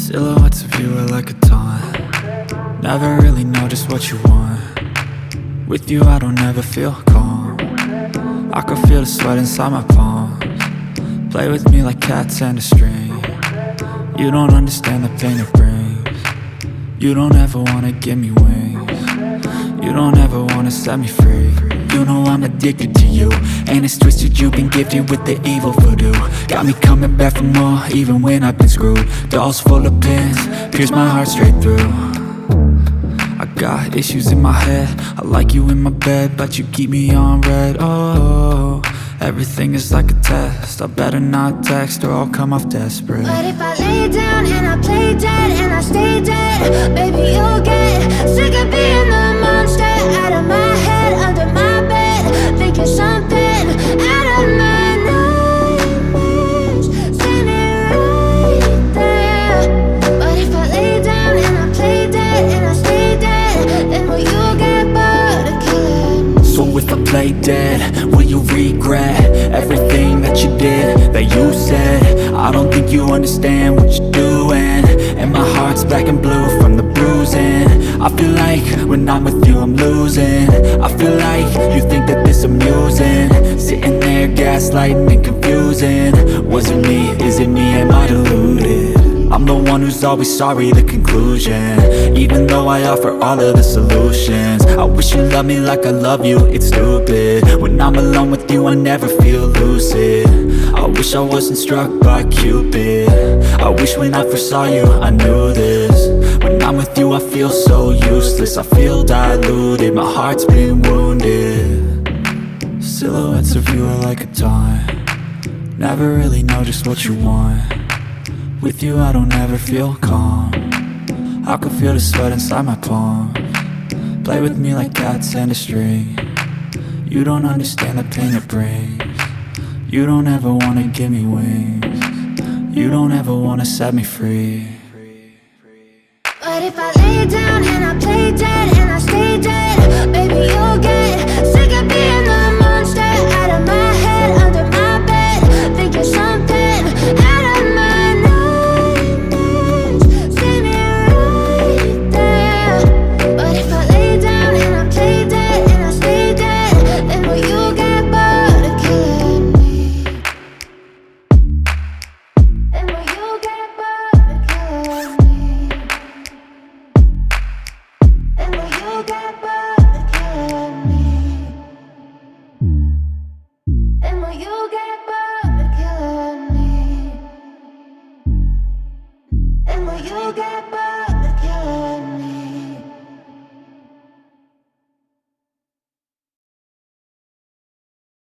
Silhouettes of you are like a taunt. Never really know just what you want. With you I don't ever feel calm. I can feel the sweat inside my palms. Play with me like cats and a string. You don't understand the pain it brings. You don't ever wanna give me wings. You don't ever wanna set me free. You know I'm addicted to you, and it's twisted, you've been gifted with the evil voodoo. Got me coming back for more, even when I've been screwed. Dolls full of pins, pierce my heart straight through. I got issues in my head, I like you in my bed, but you keep me on red. Oh, everything is like a test, I better not text or I'll come off desperate. But if I lay down and I play dead and I stay dead, baby you'll get sick of being the monster out of my head, under my bed, thinking something out of my nightmares, standing right there. But if I lay down and I play dead and I stay dead, then will you get bored of killing? So if I play dead, will you regret everything that you did, that you said? I don't think you understand what you're doing, and my heart's black and blue from the bruising. I feel like when I'm with you I'm losing. I feel like you think that this amusing, sitting there gaslighting and confusing. Was it me? Is it me? Am I deluded? I'm the one who's always sorry, the conclusion, even though I offer all of the solutions. I wish you loved me like I love you, it's stupid. When I'm alone with you I never feel lucid. I wish I wasn't struck by Cupid. I wish when I first saw you I knew this. When I'm with you I feel so useless, I feel diluted, my heart's been wounded. Silhouettes of you are like a taunt. Never really know just what you want. With you I don't ever feel calm. I can feel the sweat inside my palms. Play with me like cats and a string. You don't understand the pain it brings. You don't ever wanna give me wings. You don't ever wanna set me free. But if I lay down and I play dead and I stay dead, baby you'll get sick of being the monster out of my head, under my bed, thinking something out of my nightmares, standing right there. But if I lay down and I play dead and I stay dead, then will you get bored of killing me? Then will you get bored of killing me? And will you get bored of killing me? And will you get bored of killing me? And will you get bored?